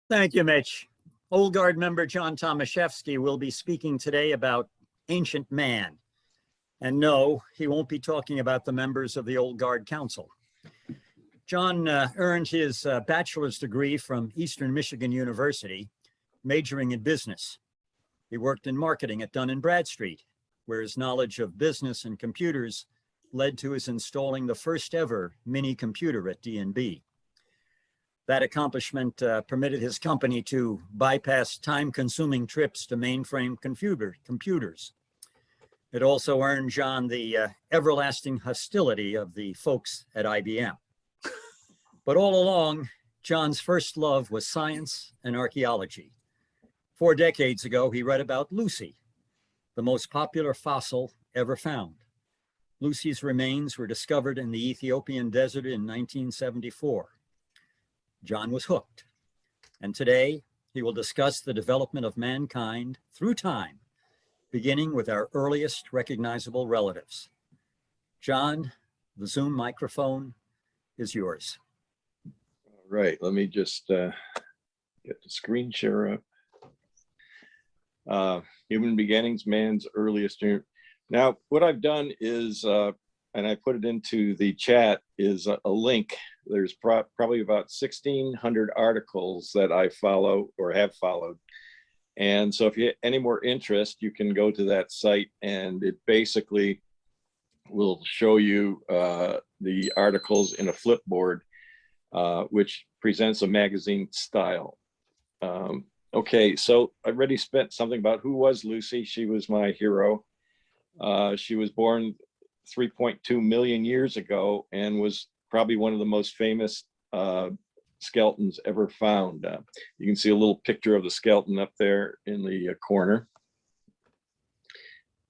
Thank you, Mitch. Old Guard member John Tomaszewski will be speaking today about ancient man. And no, he won't be talking about the members of the Old Guard Council. John earned his bachelor's degree from Eastern Michigan University, majoring in business. He worked in marketing at Dun and Bradstreet, where his knowledge of business and computers led to his installing the first ever mini computer at D&B. That accomplishment permitted his company to bypass time-consuming trips to mainframe computers. It also earned John the everlasting hostility of the folks at IBM. But all along, John's first love was science and archaeology. 4 decades ago, he read about Lucy, the most popular fossil ever found. Lucy's remains were discovered in the Ethiopian desert in 1974. John was hooked, and today he will discuss the development of mankind through time, beginning with our earliest recognizable relatives. John, the Zoom microphone is yours. All right, let me just get the screen share up. Human beginnings, man's earliest. Now, what I've done is, and I put it into the chat, is a link. There's probably about 1,600 articles that I follow or have followed. And so if you have any more interest, you can go to that site, and it basically will show you the articles in a flipboard, which presents a magazine style. Okay, so I already spent something about who was Lucy. She was my hero. She was born 3.2 million years ago and was probably one of the most famous skeletons ever found. You can see a little picture of the skeleton up there in the corner.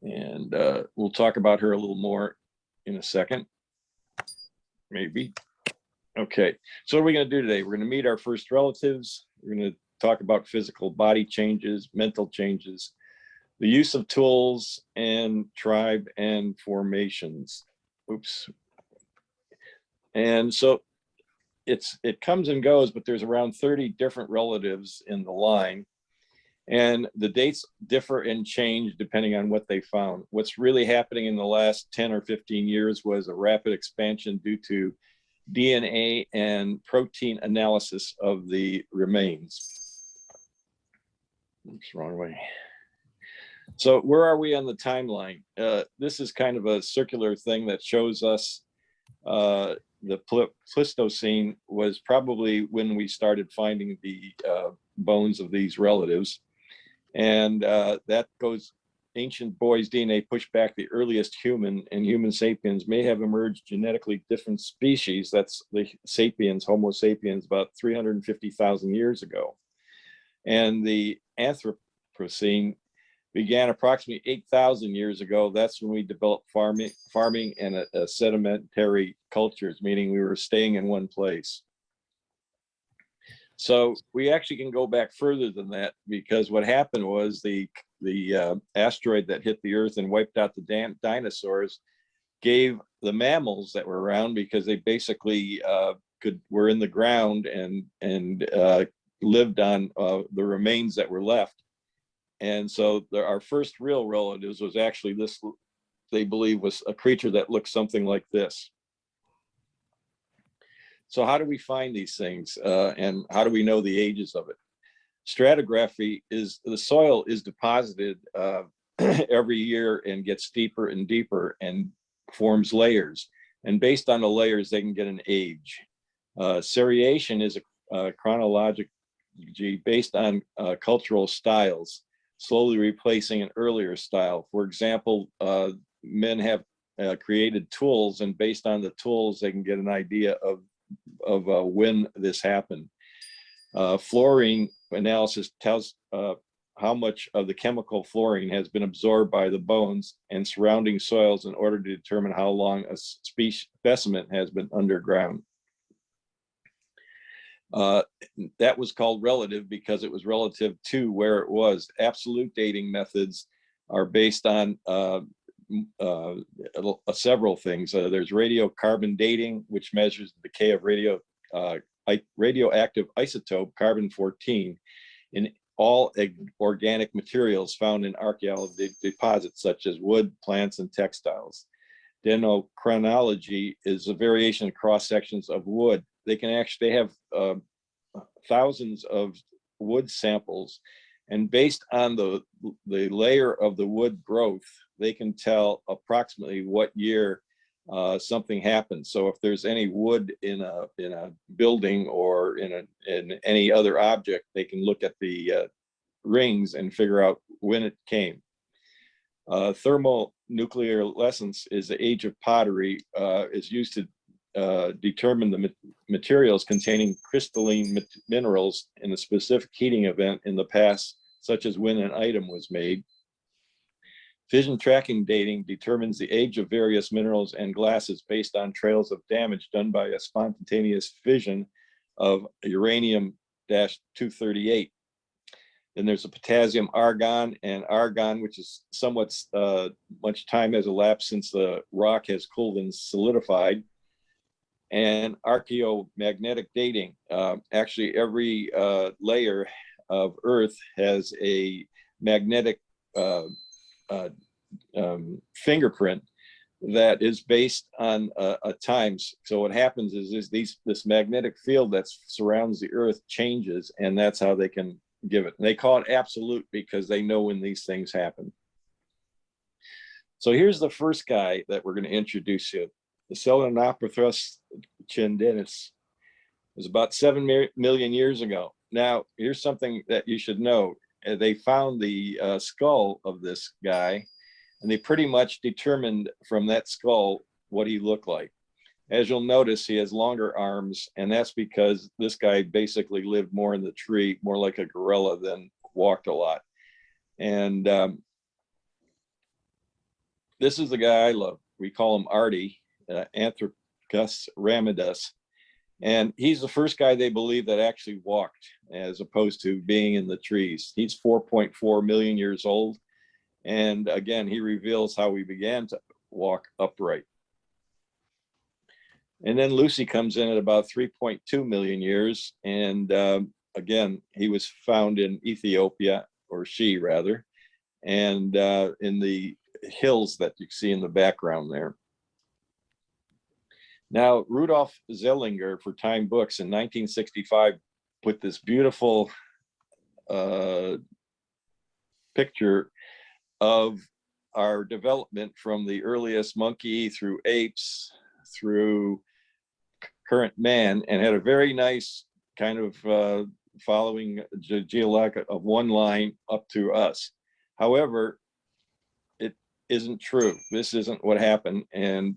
And we'll talk about her a little more in a second, maybe. Okay, so what are we going to do today? We're going to meet our first relatives. We're going to talk about physical body changes, mental changes, the use of tools, and tribe and formations. Oops. And so it comes and goes, but there's around 30 different relatives in the line. And the dates differ and change depending on what they found. What's really happening in the last 10 or 15 years was a rapid expansion due to DNA and protein analysis of the remains. Oops, wrong way. So where are we on the timeline? This is kind of a circular thing that shows us the Pleistocene was probably when we started finding the bones of these relatives. And that goes, ancient boys' DNA pushed back the earliest human, and Homo sapiens may have emerged genetically different species. That's the sapiens, Homo sapiens, about 350,000 years ago. And the Anthropocene began approximately 8,000 years ago. That's when we developed farming and sedimentary cultures, meaning we were staying in one place. So we actually can go back further than that, because what happened was the asteroid that hit the Earth and wiped out the dinosaurs gave the mammals that were around, because they basically were in the ground and lived on the remains that were left. And so our first real relatives was actually this, they believe, was a creature that looked something like this. So how do we find these things, and how do we know the ages of it? Stratigraphy is, the soil is deposited every year and gets deeper and deeper and forms layers. And based on the layers, they can get an age. Seriation is a chronology based on cultural styles, slowly replacing an earlier style. For example, men have created tools, and based on the tools, they can get an idea of when this happened. Fluorine analysis tells how much of the chemical fluorine has been absorbed by the bones and surrounding soils in order to determine how long a specimen has been underground. That was called relative because it was relative to where it was. Absolute dating methods are based on several things. There's radiocarbon dating, which measures the decay of radioactive isotope carbon-14 in all organic materials found in archaeological deposits such as wood, plants, and textiles. Chronology is a variation in cross sections of wood. They have thousands of wood samples, and based on the layer of the wood growth, they can tell approximately what year something happened. So if there's any wood in a building or in any other object, they can look at the rings and figure out when it came. Thermonuclearescence is the age of pottery, is used to determine the materials containing crystalline minerals in a specific heating event in the past, such as when an item was made. Fission tracking dating determines the age of various minerals and glasses based on trails of damage done by a spontaneous fission of uranium-238. Then there's a potassium argon, which is somewhat much time has elapsed since the rock has cooled and solidified. And archaeomagnetic dating. Actually, every layer of Earth has a magnetic fingerprint that is based on times. So what happens is this magnetic field that surrounds the Earth changes, and that's how they can give it. And they call it absolute because they know when these things happen. So here's the first guy that we're going to introduce you. The Sahelanthropus chindensis was about 7 million years ago. Now, here's something that you should know. They found the skull of this guy, and they pretty much determined from that skull what he looked like. As you'll notice, he has longer arms, and that's because this guy basically lived more in the tree, more like a gorilla than walked a lot. And this is the guy I love. We call him Artie, Anthropus ramidus. And he's the first guy they believe that actually walked, as opposed to being in the trees. He's 4.4 million years old. And again, he reveals how we began to walk upright. And then Lucy comes in at about 3.2 million years. And again, he was found in Ethiopia, or she rather, and in the hills that you see in the background there. Now, Rudolf Zellinger for Time Books in 1965 put this beautiful picture of our development from the earliest monkey through apes through current man, and had a very nice kind of following geologic of one line up to us. However, it isn't true. This isn't what happened, and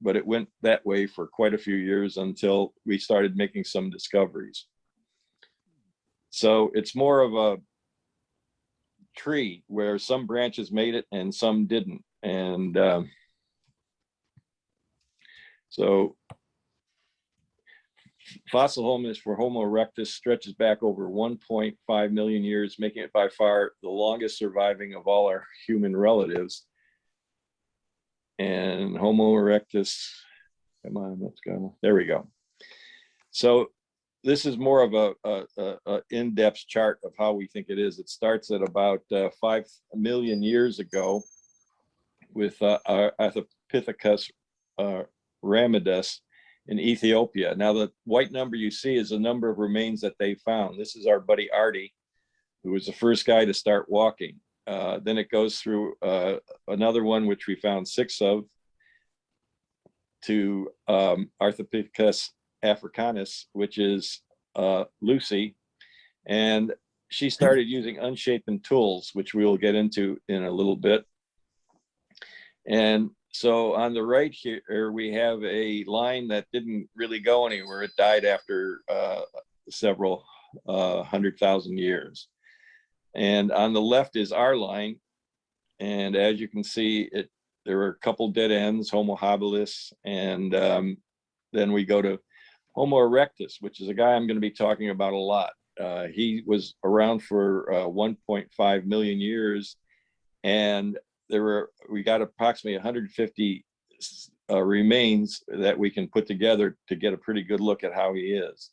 but it went that way for quite a few years until we started making some discoveries. So it's more of a tree where some branches made it and some didn't. And so fossil hominins for Homo erectus stretches back over 1.5 million years, making it by far the longest surviving of all our human relatives. And Homo erectus, come on, let's go. There we go. So this is more of a in-depth chart of how we think it is. It starts at about 5 million years ago with Archaeopithecus ramidus in Ethiopia. Now, the white number you see is the number of remains that they found. This is our buddy Artie, who was the first guy to start walking. Then it goes through another one, which we found 6 of, to Archaeopithecus africanus, which is Lucy. And she started using unshapen tools, which we will get into in a little bit. And so on the right here, we have a line that didn't really go anywhere. It died after several 100,000 years. And on the left is our line. And as you can see, there were a couple dead ends, Homo habilis, and then we go to Homo erectus, which is a guy I'm going to be talking about a lot. He was around for 1.5 million years, and we got approximately 150 remains that we can put together to get a pretty good look at how he is.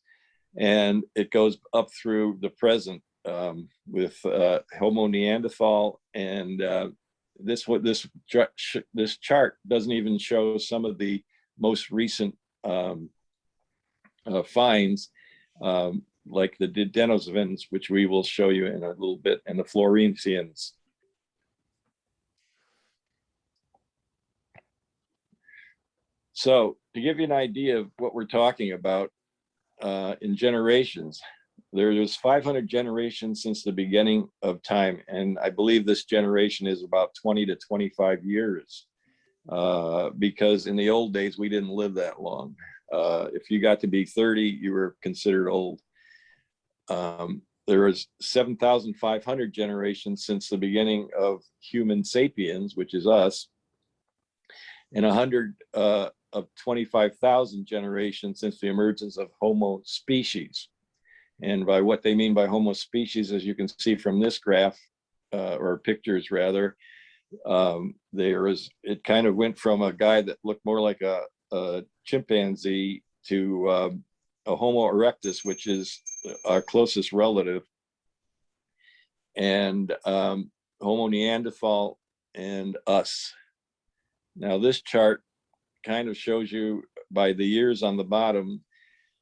And it goes up through the present with Homo Neanderthal. And this chart doesn't even show some of the most recent finds, like the Denisovans, which we will show you in a little bit, and the Floresians. So to give you an idea of what we're talking about in generations, there was 500 generations since the beginning of time. And I believe this generation is about 20 to 25 years, because in the old days, we didn't live that long. If you got to be 30, you were considered old. There was 7,500 generations since the beginning of Homo sapiens, which is us, and 100 of 25,000 generations since the emergence of Homo species. And by what they mean by Homo species, as you can see from this graph, or pictures rather, it kind of went from a guy that looked more like a chimpanzee to a Homo erectus, which is our closest relative, and Homo Neanderthal and us. Now this chart kind of shows you by the years on the bottom.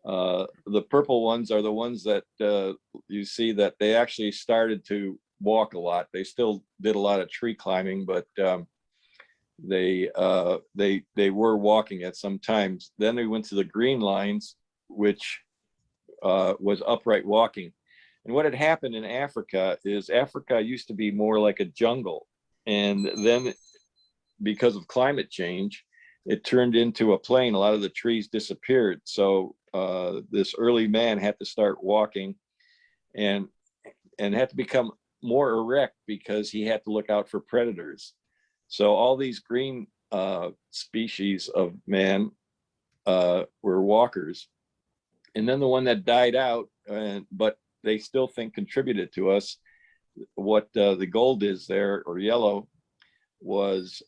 The purple ones are the ones that you see that they actually started to walk a lot. They still did a lot of tree climbing, but they were walking at some times. Then they went to the green lines, which was upright walking. And what had happened in Africa is Africa used to be more like a jungle. And then because of climate change, it turned into a plain. A lot of the trees disappeared. So this early man had to start walking and had to become more erect because he had to look out for predators. So all these green species of man were walkers. And then the one that died out, but they still think contributed to us, what the gold is there, or yellow, was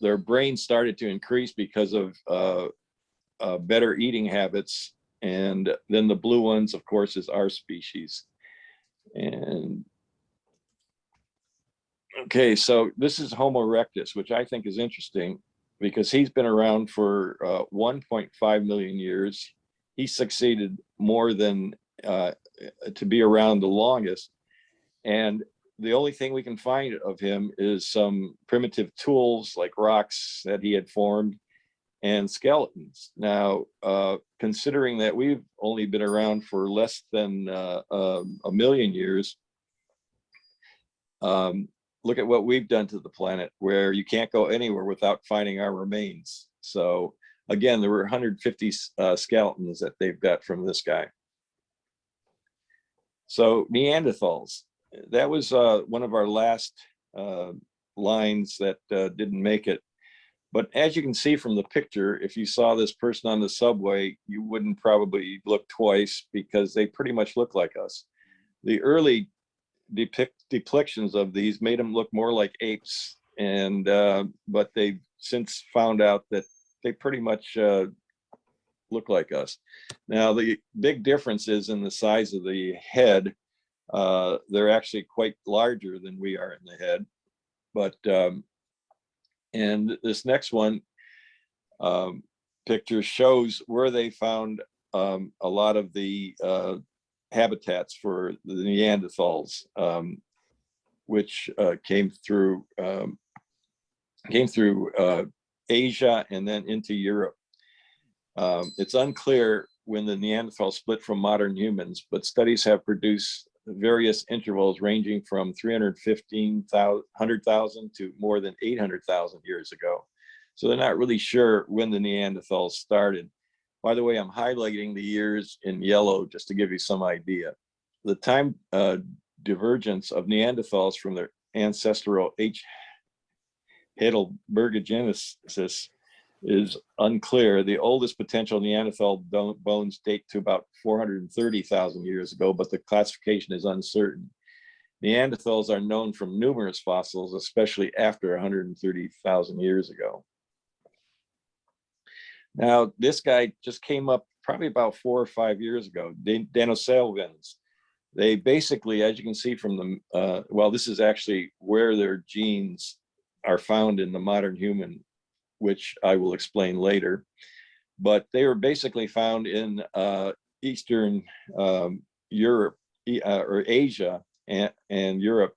their brain started to increase because of better eating habits. And then the blue ones, of course, is our species. And okay, so this is Homo erectus, which I think is interesting because he's been around for 1.5 million years. He succeeded more than to be around the longest. And the only thing we can find of him is some primitive tools like rocks that he had formed and skeletons. Now, considering that we've only been around for less than a million years, look at what we've done to the planet, where you can't go anywhere without finding our remains. So again, there were 150 skeletons that they've got from this guy. So Neanderthals, that was one of our last lines that didn't make it. But as you can see from the picture, if you saw this person on the subway, you wouldn't probably look twice because they pretty much look like us. The early depictions of these made them look more like apes, and but they've since found out that they pretty much look like us. Now, the big difference is in the size of the head. They're actually quite larger than we are in the head. But and this next one picture shows where they found a lot of the habitats for the Neanderthals, which came through Asia and then into Europe. It's unclear when the Neanderthals split from modern humans, but studies have produced various intervals ranging from 315,000 to more than 800,000 years ago. So they're not really sure when the Neanderthals started. By the way, I'm highlighting the years in yellow just to give you some idea. The time divergence of Neanderthals from their ancestral Heidelbergensis is unclear. The oldest potential Neanderthal bones date to about 430,000 years ago, but the classification is uncertain. Neanderthals are known from numerous fossils, especially after 130,000 years ago. Now, this guy just came up probably about 4 or 5 years ago, Denisovans. They basically, as you can see from the, well, this is actually where their genes are found in the modern human, which I will explain later. But they were basically found in Eastern Europe or Asia and Europe,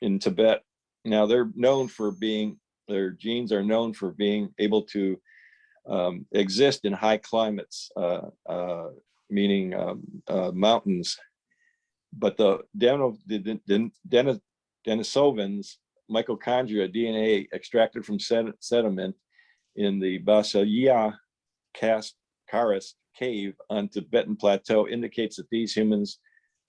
in Tibet. Now they're known for being, their genes are known for being able to exist in high climates, meaning mountains. But the Denisovans mitochondria DNA extracted from sediment in the Basaya Karst cave on Tibetan plateau indicates that these humans,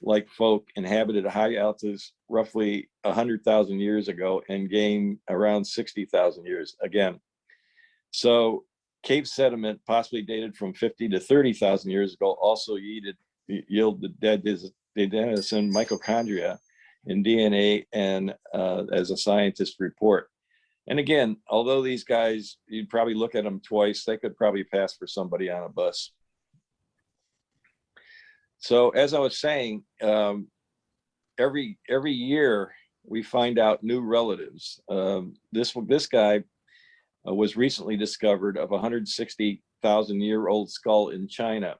like folk, inhabited high altitudes roughly 100,000 years ago and gained around 60,000 years again. So cave sediment, possibly dated from 50 to 30,000 years ago, also yielded Denisovan mitochondria in DNA, and as a scientist report. And again, although these guys, you'd probably look at them twice, they could probably pass for somebody on a bus. So as I was saying, every year we find out new relatives. This guy was recently discovered of a 160,000-year-old skull in China.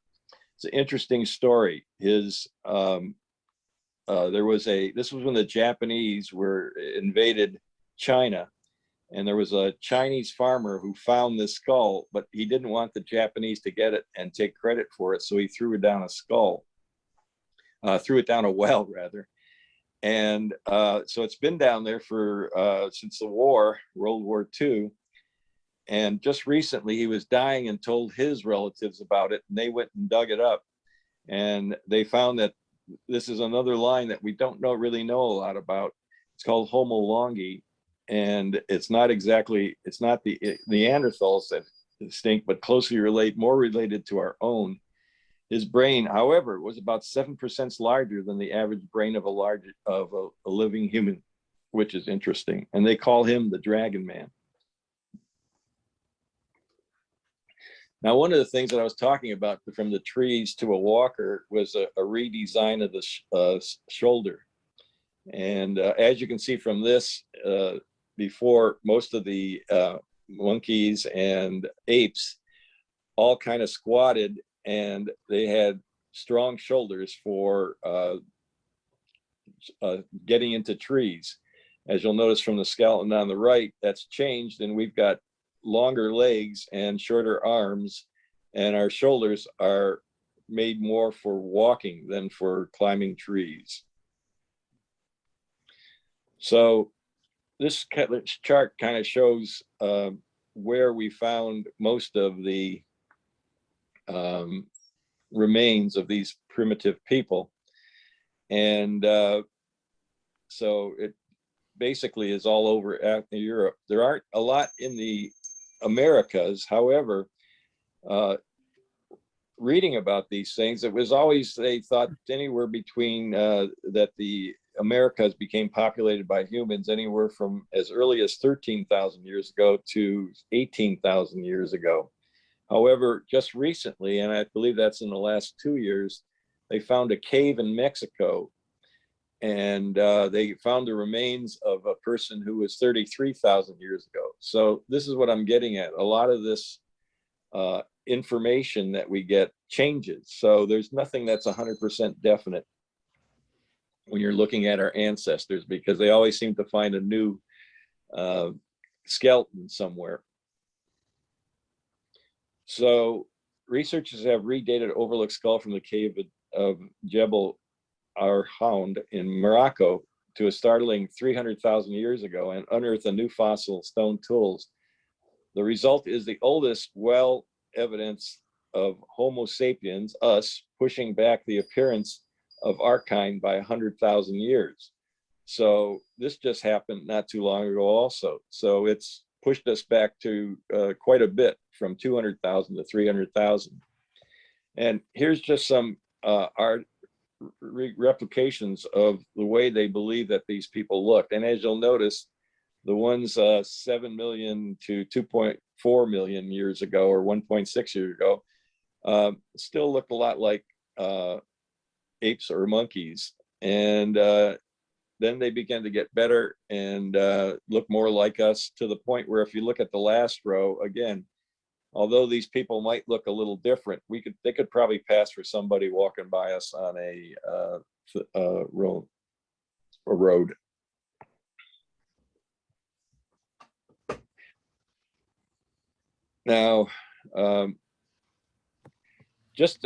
It's an interesting story. This was when the Japanese invaded China, and there was a Chinese farmer who found this skull, but he didn't want the Japanese to get it and take credit for it, so he threw it down a well rather. And so it's been down there for since the war, World War II. And just recently he was dying and told his relatives about it, and they went and dug it up. And they found that this is another line that we don't really know a lot about. It's called Homo longi. And it's not the Neanderthals that distinct, but more related to our own. His brain, however, was about 7% larger than the average brain of a living human, which is interesting. And they call him the Dragon Man. Now, one of the things that I was talking about, from the trees to a walker, was a redesign of the shoulder. And as you can see from this, before, most of the monkeys and apes all kind of squatted, and they had strong shoulders for getting into trees. As you'll notice from the skeleton on the right, that's changed, and we've got longer legs and shorter arms, and our shoulders are made more for walking than for climbing trees. So this chart kind of shows where we found most of the remains of these primitive people. And so it basically is all over Europe. There aren't a lot in the Americas. However, reading about these things, it was always, they thought anywhere between that the Americas became populated by humans anywhere from as early as 13,000 years ago to 18,000 years ago. However, just recently, and I believe that's in the last 2 years, they found a cave in Mexico, and they found the remains of a person who was 33,000 years ago. So this is what I'm getting at. A lot of this information that we get changes. So there's nothing that's 100% definite when you're looking at our ancestors, because they always seem to find a new skeleton somewhere. So researchers have redated overlooked skull from the cave of Jebel Arhound in Morocco to a startling 300,000 years ago and unearthed a new fossil stone tools. The result is the oldest evidence of Homo sapiens, us, pushing back the appearance of our kind by 100,000 years. So this just happened not too long ago also. So it's pushed us back to quite a bit, from 200,000 to 300,000. And here's just some replications of the way they believe that these people looked. And as you'll notice, the ones 7 million to 2.4 million years ago, or 1.6 years ago, still look a lot like apes or monkeys. And then they began to get better and look more like us, to the point where if you look at the last row, again, although these people might look a little different, they could probably pass for somebody walking by us on a road. Now, just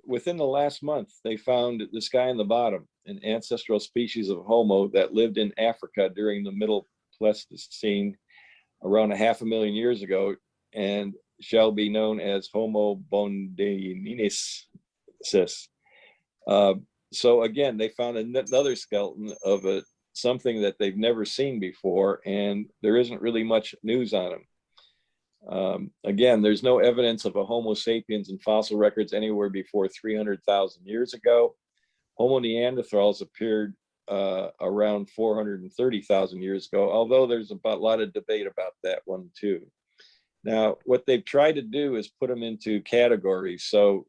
within the last month, they found this guy in the bottom, an ancestral species of Homo that lived in Africa during the Middle Pleistocene around 500,000 years ago, and shall be known as Homo bondiensis. So again, they found another skeleton of something that they've never seen before, and there isn't really much news on him. Again, there's no evidence of a Homo sapiens in fossil records anywhere before 300,000 years ago. Homo Neanderthals appeared around 430,000 years ago, although there's a lot of debate about that one too. Now, what they've tried to do is put them into categories. So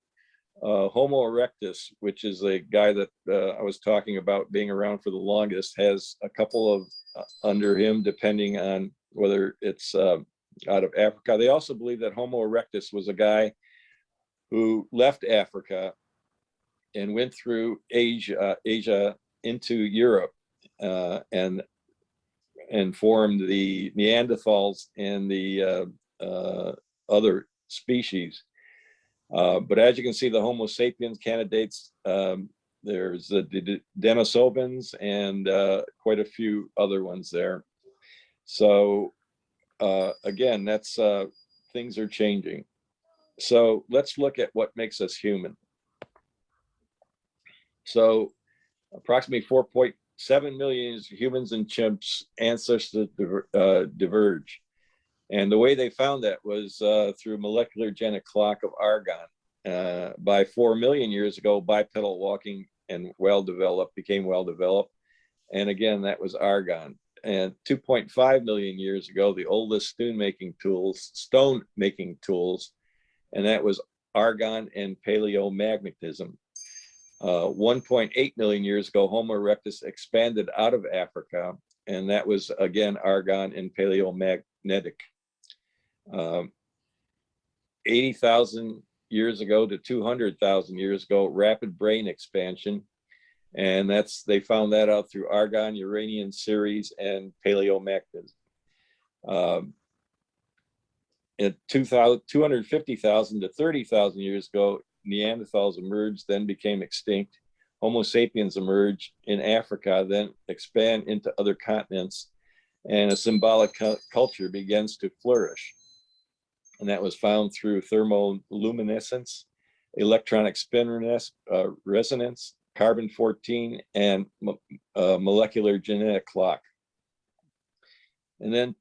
Homo Erectus, which is a guy that I was talking about being around for the longest, has a couple of under him, depending on whether it's out of Africa. They also believe that Homo Erectus was a guy who left Africa and went through Asia into Europe and formed the Neanderthals and the other species. But as you can see, the Homo sapiens candidates, there's the Denisovans and quite a few other ones there. So again, that's things are changing. So let's look at what makes us human. So approximately 4.7 million humans and chimps ancestors diverge. And the way they found that was through molecular genetic clock of argon. By 4 million years ago, bipedal walking and became well developed. And again, that was argon. And 2.5 million years ago, the oldest stone making tools, and that was argon and paleomagnetism. 1.8 million years ago, Homo erectus expanded out of Africa, and that was again argon and paleomagnetic. 80,000 years ago to 200,000 years ago, rapid brain expansion. And they found that out through argon, uranium series, and paleomagnetism. At 250,000 to 30,000 years ago, Neanderthals emerged, then became extinct. Homo sapiens emerged in Africa, then expand into other continents, and a symbolic culture begins to flourish. And that was found through thermoluminescence, electronic spin resonance, carbon-14, and molecular genetic clock. And then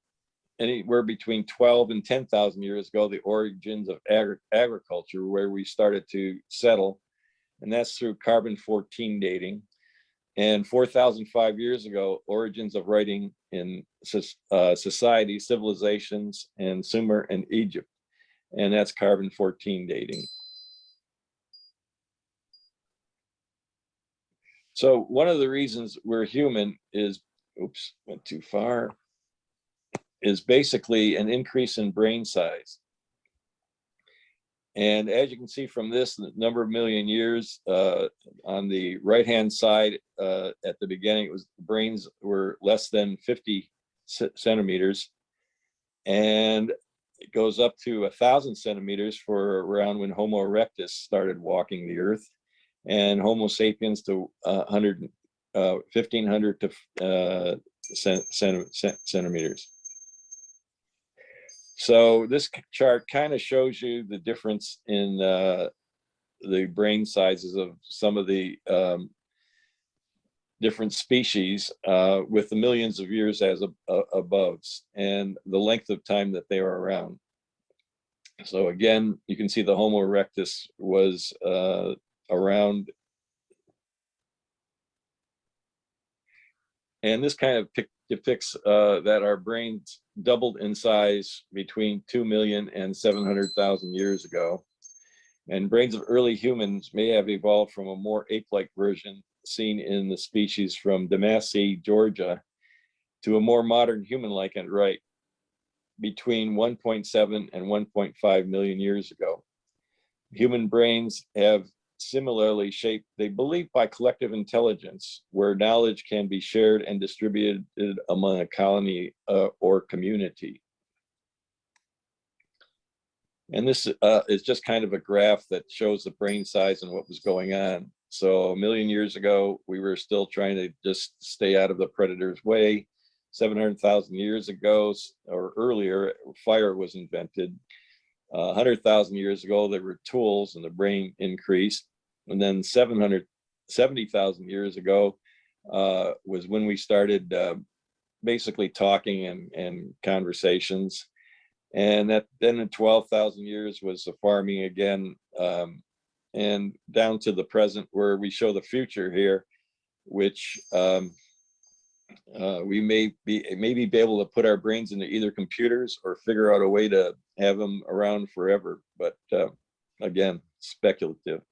anywhere between 12 and 10,000 years ago, the origins of agriculture, where we started to settle, and that's through carbon-14 dating. And 4,005 years ago, origins of writing in society, civilizations, and Sumer and Egypt, and that's carbon-14 dating. So one of the reasons we're human is, oops, went too far, is basically an increase in brain size. And as you can see from this, the number of million years on the right-hand side, at the beginning, it was the brains were less than 50 centimeters. And it goes up to 1,000 centimeters for around when Homo erectus started walking the earth, and Homo sapiens to 1,500 to centimeters. So this chart kind of shows you the difference in the brain sizes of some of the different species with the millions of years as above, and the length of time that they were around. So again, you can see the Homo erectus was around, and this kind of depicts that our brains doubled in size between 2 million and 700,000 years ago. And brains of early humans may have evolved from a more ape-like version seen in the species from Demassey, Georgia, to a more modern human-like at right, between 1.7 and 1.5 million years ago. Human brains have similarly shaped, they believe, by collective intelligence, where knowledge can be shared and distributed among a colony or community. And this is just kind of a graph that shows the brain size and what was going on. So 1 million years ago, we were still trying to just stay out of the predator's way. 700,000 years ago or earlier, fire was invented. 100,000 years ago, there were tools and the brain increased. And then 770,000 years ago was when we started basically talking and conversations. And then in 12,000 years was the farming again, and down to the present, where we show the future here, which we may be able to put our brains into either computers or figure out a way to have them around forever. But again, speculative.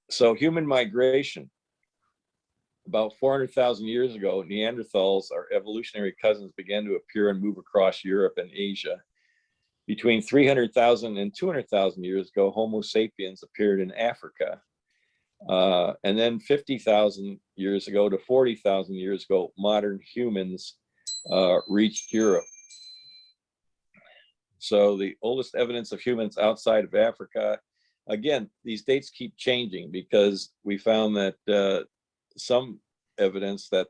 So human migration. About 400,000 years ago, Neanderthals, our evolutionary cousins, began to appear and move across Europe and Asia. Between 300,000 and 200,000 years ago, Homo sapiens appeared in Africa. And then 50,000 years ago to 40,000 years ago, modern humans reached Europe. So the oldest evidence of humans outside of Africa, again, these dates keep changing because we found that some evidence that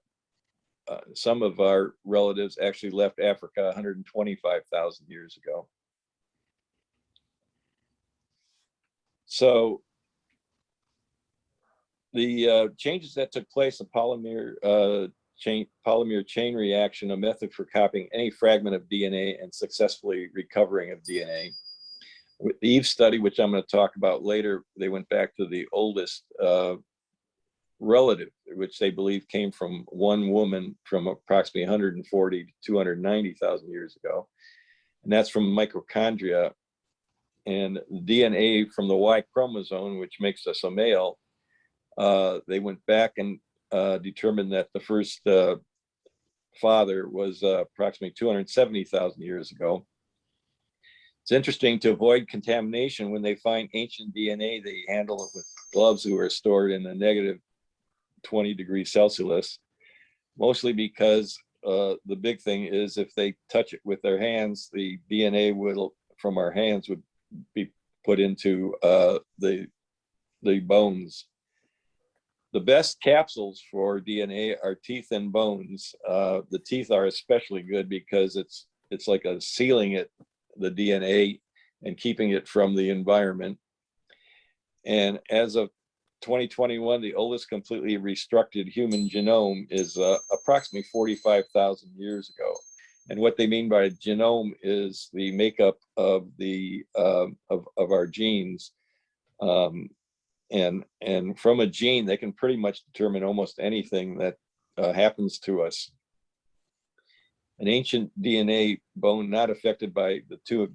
some of our relatives actually left Africa 125,000 years ago. So the changes that took place, the polymer chain reaction, a method for copying any fragment of DNA and successfully recovering of DNA. With the Eve study, which I'm going to talk about later, they went back to the oldest relative, which they believe came from one woman from approximately 140 to 290,000 years ago. And that's from mitochondria. And DNA from the Y chromosome, which makes us a male, they went back and determined that the first father was approximately 270,000 years ago. It's interesting, to avoid contamination, when they find ancient DNA, they handle it with gloves who are stored in a negative 20 degrees Celsius, mostly because the big thing is if they touch it with their hands, the DNA from our hands would be put into the bones. The best capsules for DNA are teeth and bones. The teeth are especially good because it's like sealing the DNA and keeping it from the environment. And as of 2021, the oldest completely reconstructed human genome is approximately 45,000 years ago. And what they mean by genome is the makeup of our genes. And from a gene, they can pretty much determine almost anything that happens to us. An ancient DNA bone not affected by the two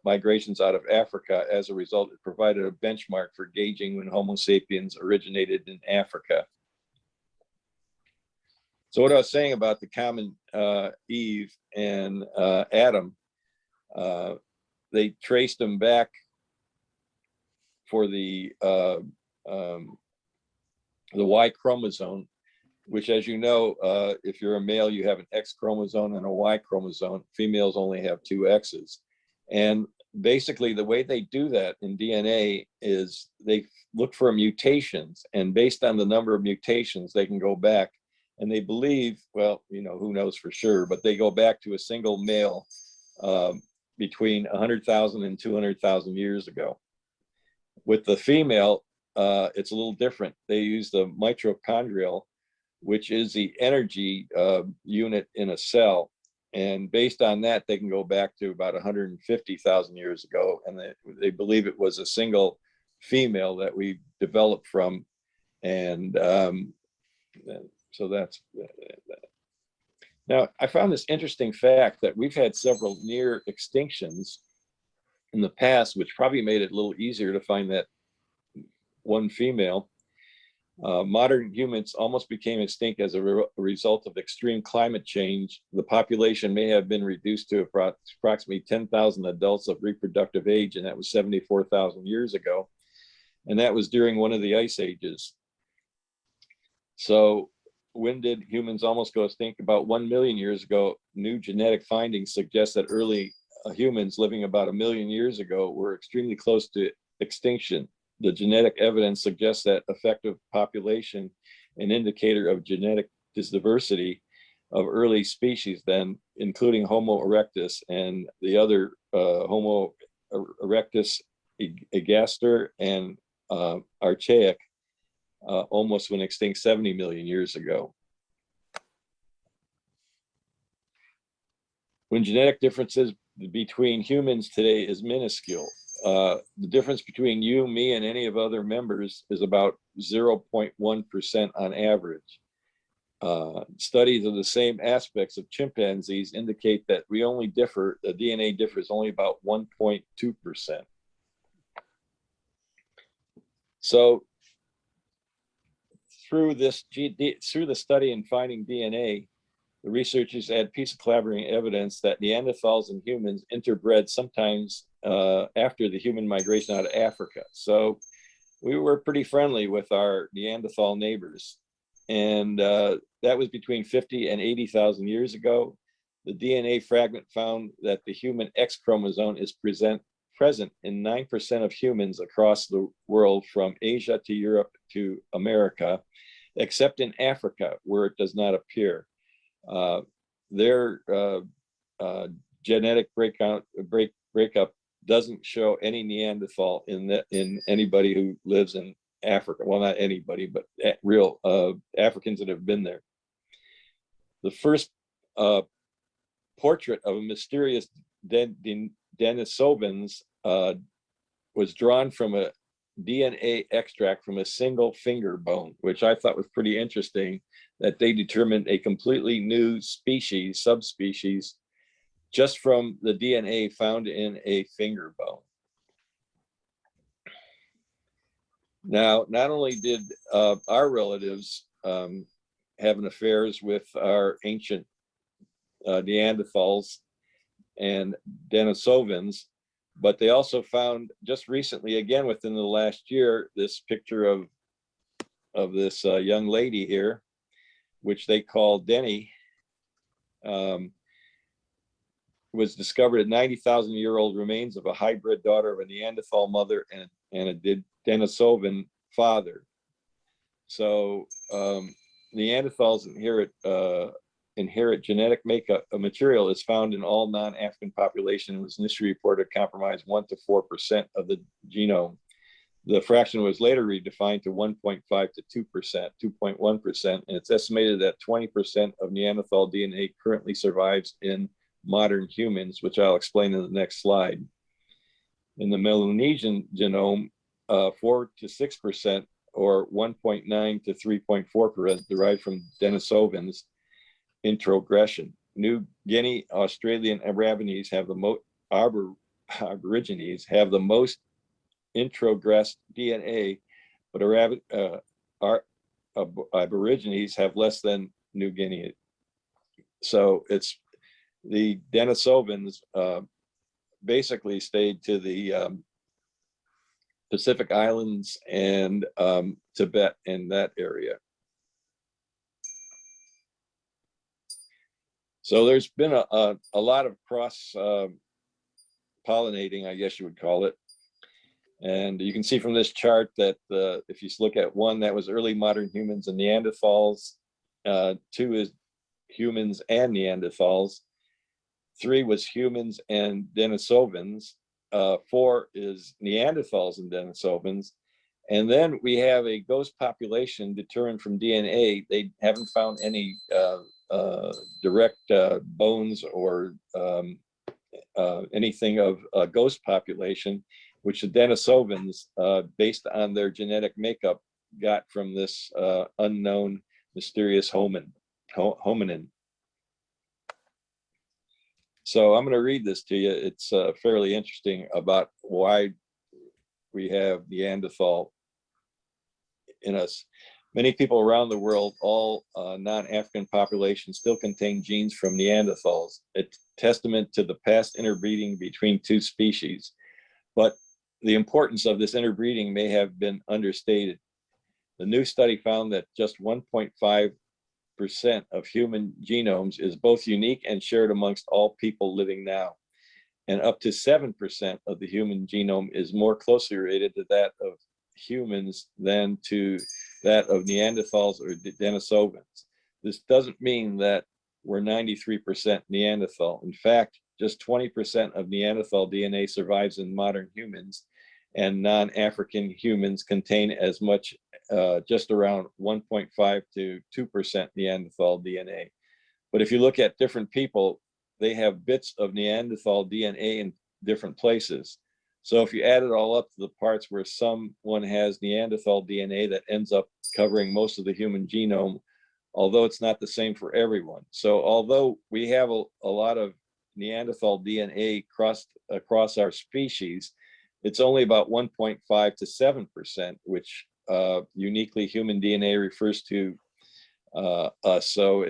migrations out of Africa. As a result, it provided a benchmark for gauging when Homo sapiens originated in Africa. So what I was saying about the common Eve and Adam, they traced them back for the Y chromosome, which, as you know, if you're a male, you have an X chromosome and a Y chromosome. Females only have two X's. And basically the way they do that in DNA is they look for mutations, and based on the number of mutations, they can go back, and they believe, well, who knows for sure, but they go back to a single male between 100,000 and 200,000 years ago. With the female, it's a little different. They use the mitochondrial, which is the energy unit in a cell. And based on that, they can go back to about 150,000 years ago. And they believe it was a single female that we developed from. And so that's that. Now, I found this interesting fact that we've had several near extinctions in the past, which probably made it a little easier to find that one female. Modern humans almost became extinct as a result of extreme climate change. The population may have been reduced to approximately 10,000 adults of reproductive age, and that was 74,000 years ago. And that was during one of the ice ages. So when did humans almost go extinct? About 1 million years ago. New genetic findings suggest that early humans living about 1 million years ago were extremely close to extinction. The genetic evidence suggests that effective population, an indicator of genetic diversity of early species then, including Homo erectus and the other Homo erectus, agaster, and archaic, almost went extinct 70 million years ago. When genetic differences between humans today is minuscule, the difference between you, me, and any of other members is about 0.1% on average. Studies of the same aspects of chimpanzees indicate that we only differ, the DNA differs only about 1.2%. So through the study and finding DNA, the researchers had piece of collaborating evidence that Neanderthals and humans interbred sometimes after the human migration out of Africa. So we were pretty friendly with our Neanderthal neighbors. And that was between 50 and 80,000 years ago. The DNA fragment found that the human X chromosome is present in 9% of humans across the world, from Asia to Europe to America, except in Africa, where it does not appear. Their genetic breakup doesn't show any Neanderthal in anybody who lives in Africa. Well, not anybody, but real Africans that have been there. The first portrait of a mysterious Denisovans was drawn from a DNA extract from a single finger bone, which I thought was pretty interesting, that they determined a completely new species, subspecies, just from the DNA found in a finger bone. Now, not only did our relatives have an affairs with our ancient Neanderthals and Denisovans, but they also found just recently, again within the last year, this picture of this young lady here, which they call Denny, was discovered at 90,000-year-old remains of a hybrid daughter of a Neanderthal mother and a Denisovan father. So Neanderthals inherit genetic makeup. A material is found in all non-African population and was initially reported to comprise 1 to 4% of the genome. The fraction was later redefined to 1.5 to 2%, 2.1%, and it's estimated that 20% of Neanderthal DNA currently survives in modern humans, which I'll explain in the next slide. In the Melanesian genome, 4 to 6%, or 1.9 to 3.4%, derived from Denisovans introgression. New Guinea, Australian Aborigines have the most introgressed DNA, but Aborigines have less than New Guinea. So it's the Denisovans basically stayed to the Pacific Islands and Tibet and that area. So there's been a lot of cross pollinating, I guess you would call it. And you can see from this chart that if you look at 1, that was early modern humans and Neanderthals. 2 is humans and Neanderthals. 3 was humans and Denisovans. 4 is Neanderthals and Denisovans. And then we have a ghost population determined from DNA. They haven't found any direct bones or anything of a ghost population, which the Denisovans, based on their genetic makeup, got from this unknown mysterious hominin. So I'm going to read this to you. It's fairly interesting about why we have Neanderthal in us. Many people around the world, all non-African populations, still contain genes from Neanderthals, a testament to the past interbreeding between two species. But the importance of this interbreeding may have been understated. The new study found that just 1.5% of human genomes is both unique and shared amongst all people living now. And up to 7% of the human genome is more closely related to that of humans than to that of Neanderthals or Denisovans. This doesn't mean that we're 93% Neanderthal. In fact, just 20% of Neanderthal DNA survives in modern humans, and non-African humans contain as much, just around 1.5 to 2% Neanderthal DNA. But if you look at different people, they have bits of Neanderthal DNA in different places. So if you add it all up to the parts where someone has Neanderthal DNA, that ends up covering most of the human genome, although it's not the same for everyone. So although we have a lot of Neanderthal DNA across our species, it's only about 1.5 to 7%, which uniquely human DNA refers to us. So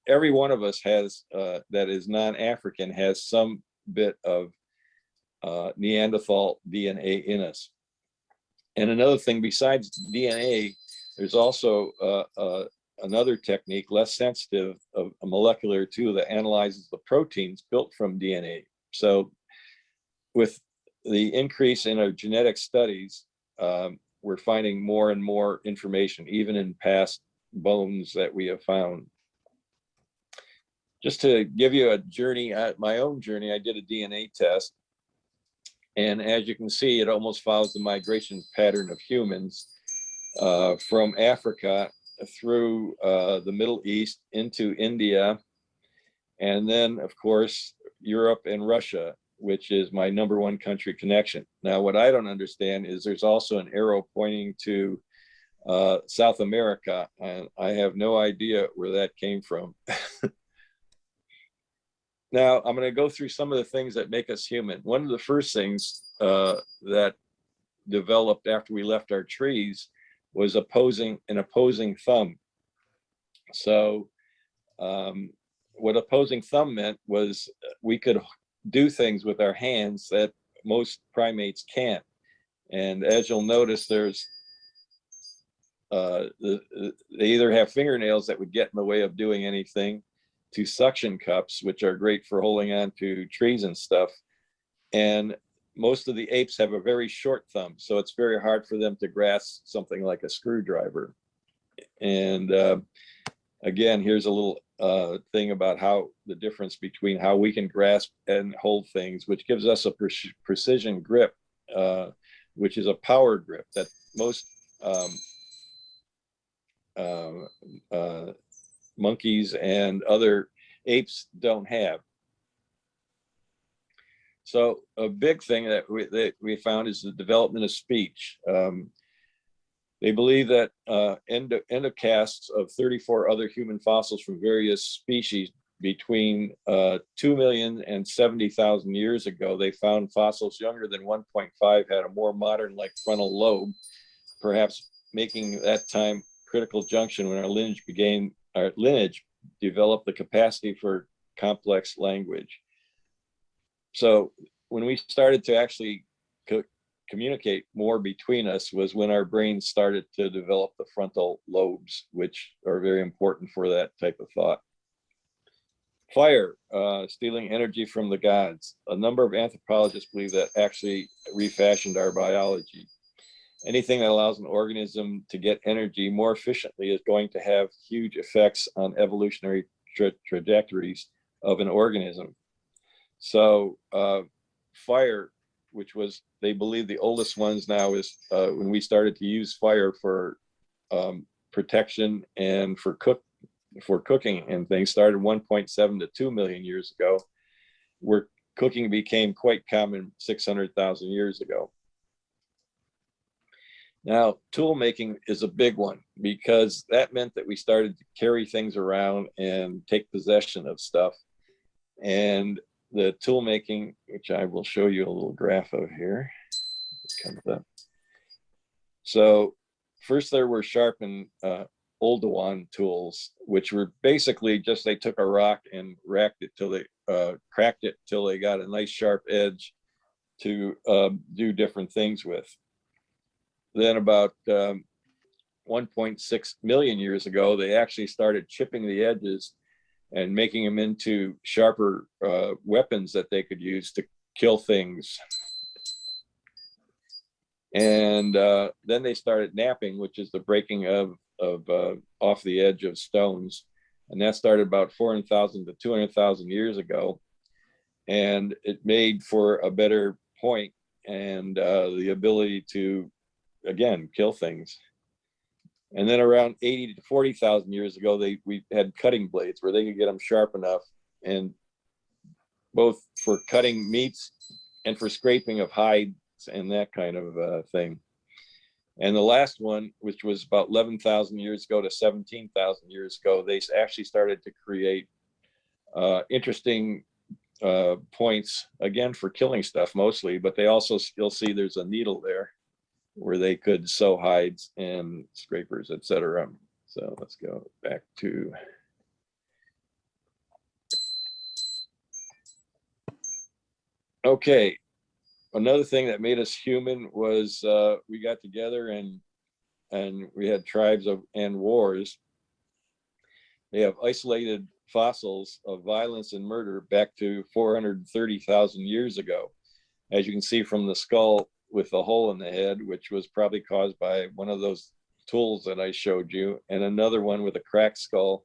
every one of us has, that is non-African, has some bit of Neanderthal DNA in us. And another thing, besides DNA, there's also another technique, less sensitive, of a molecular tool that analyzes the proteins built from DNA. So with the increase in our genetic studies, we're finding more and more information, even in past bones that we have found. Just to give you a journey, my own journey, I did a DNA test. And as you can see, it almost follows the migration pattern of humans from Africa through the Middle East into India, and then, of course, Europe and Russia, which is my #1 country connection. Now, what I don't understand is there's also an arrow pointing to South America, and I have no idea where that came from. Now, I'm going to go through some of the things that make us human. One of the first things that developed after we left our trees was an opposing thumb. So what opposing thumb meant was we could do things with our hands that most primates can't. And as you'll notice, there's they either have fingernails that would get in the way of doing anything, to suction cups, which are great for holding on to trees and stuff. And most of the apes have a very short thumb, so it's very hard for them to grasp something like a screwdriver. And again, here's a little thing about how the difference between how we can grasp and hold things, which gives us a precision grip, which is a power grip that most monkeys and other apes don't have. So a big thing that we found is the development of speech. They believe that endocasts of 34 other human fossils from various species between 2 million and 70,000 years ago, they found fossils younger than 1.5 had a more modern like frontal lobe, perhaps making that time critical junction when our lineage developed the capacity for complex language. So when we started to actually communicate more between us was when our brains started to develop the frontal lobes, which are very important for that type of thought. Fire, stealing energy from the gods. A number of anthropologists believe that actually refashioned our biology. Anything that allows an organism to get energy more efficiently is going to have huge effects on evolutionary trajectories of an organism. So fire, which was, they believe, the oldest ones now, is when we started to use fire for protection and for cooking and things, started 1.7 to 2 million years ago, where cooking became quite common 600,000 years ago. Now, tool making is a big one, because that meant that we started to carry things around and take possession of stuff. And the tool making, which I will show you a little graph of here. It comes up. So first there were sharpened Oldowan tools, which were basically just, they took a rock and racked it till they cracked it till they got a nice sharp edge to do different things with. Then about 1.6 million years ago, they actually started chipping the edges and making them into sharper weapons that they could use to kill things. And then they started knapping, which is the breaking of off the edge of stones. And that started about 400,000 to 200,000 years ago. And it made for a better point and the ability to, again, kill things. And then around 80 to 40,000 years ago, we had cutting blades where they could get them sharp enough, and both for cutting meats and for scraping of hides and that kind of thing. And the last one, which was about 11,000 years ago to 17,000 years ago, they actually started to create interesting points, again, for killing stuff mostly, but they also still see there's a needle there where they could sew hides and scrapers, etc. So let's go back to. Okay, another thing that made us human was we got together and we had tribes and wars. They have isolated fossils of violence and murder back to 430,000 years ago. As you can see from the skull with the hole in the head, which was probably caused by one of those tools that I showed you, and another one with a cracked skull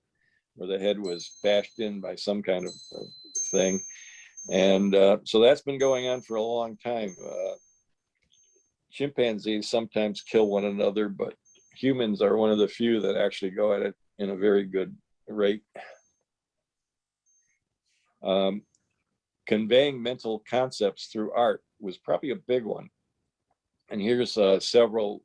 where the head was bashed in by some kind of thing. And so that's been going on for a long time. Chimpanzees sometimes kill one another, but humans are one of the few that actually go at it in a very good rate. Conveying mental concepts through art was probably a big one. And here's several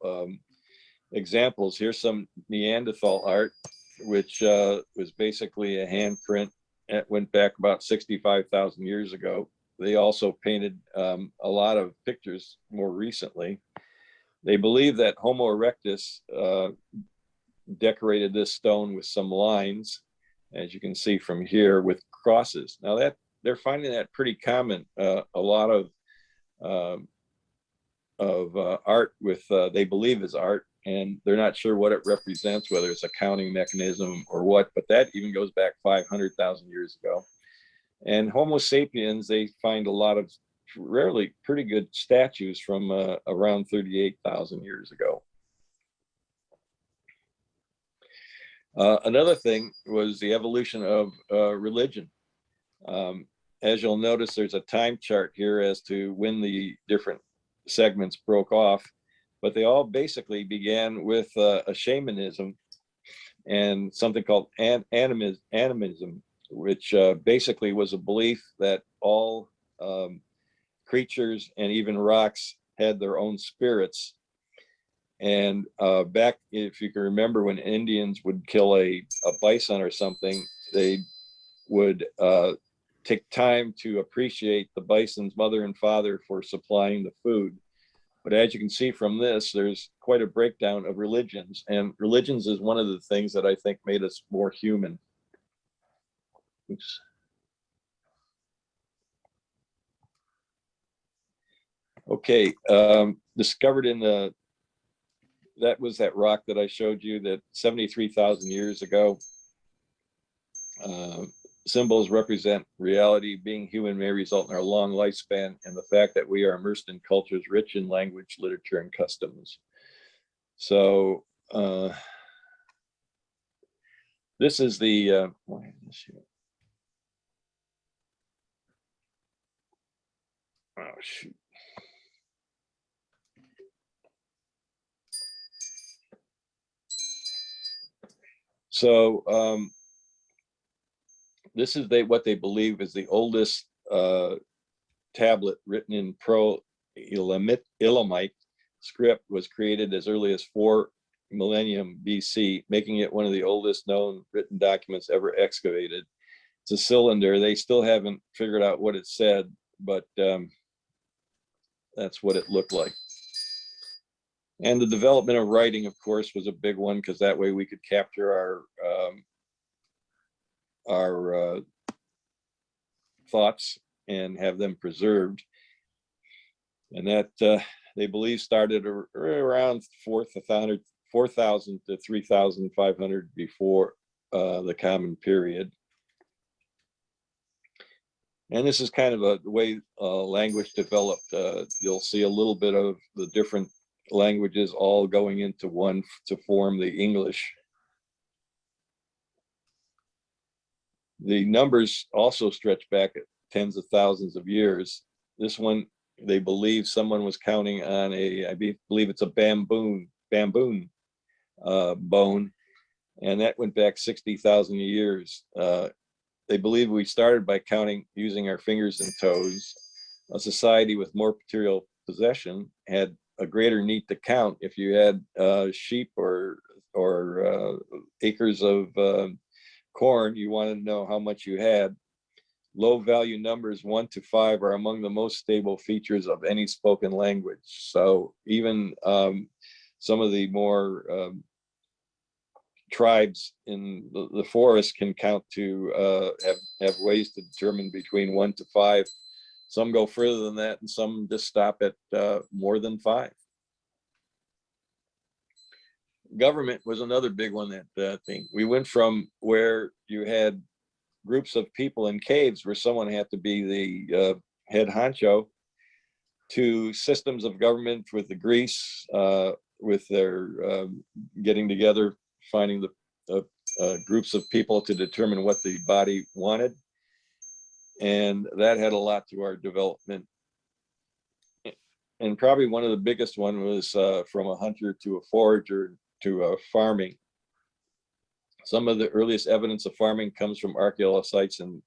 examples. Here's some Neanderthal art, which was basically a handprint. It went back about 65,000 years ago. They also painted a lot of pictures more recently. They believe that Homo Erectus decorated this stone with some lines, as you can see from here, with crosses. Now that they're finding that pretty common. A lot of art with they believe is art, and they're not sure what it represents, whether it's a counting mechanism or what, but that even goes back 500,000 years ago. And Homo sapiens, they find a lot of rarely pretty good statues from around 38,000 years ago. Another thing was the evolution of religion. As you'll notice, there's a time chart here as to when the different segments broke off, but they all basically began with a shamanism and something called animism, which basically was a belief that all creatures and even rocks had their own spirits. And back, if you can remember, when Indians would kill a bison or something, they would take time to appreciate the bison's mother and father for supplying the food. But as you can see from this, there's quite a breakdown of religions, and religions is one of the things that I think made us more human. Oops. Okay, discovered in that was that rock that I showed you that 73,000 years ago. Symbols represent reality. Being human may result in our long lifespan and the fact that we are immersed in cultures rich in language, literature, and customs. So this is the, why is this here? Oh, shoot. So this is what they believe is the oldest tablet written in Pro-Elamite script. Was created as early as 4 millennium BC, making it one of the oldest known written documents ever excavated. it's a cylinder. They still haven't figured out what it said, but that's what it looked like. And the development of writing, of course, was a big one, because that way we could capture our thoughts and have them preserved. And that they believe started around 4,000 to 3,500 before the Common Period. And this is kind of the way language developed. You'll see a little bit of the different languages all going into one to form the English. The numbers also stretch back at tens of thousands of years. This one, they believe someone was counting on I believe it's a baboon bone, and that went back 60,000 years. They believe we started by counting using our fingers and toes. A society with more material possession had a greater need to count. If you had sheep or acres of corn, you wanted to know how much you had. Low value numbers 1 to 5 are among the most stable features of any spoken language. So even some of the more tribes in the forest can count to have ways to determine between 1 to 5. Some go further than that, and some just stop at more than 5. Government was another big one that thing. We went from where you had groups of people in caves where someone had to be the head honcho, to systems of government with the Greece, with their getting together, finding the groups of people to determine what the body wanted. And that had a lot to our development. And probably one of the biggest one was from a hunter to a forager to farming. Some of the earliest evidence of farming comes from archaeological sites in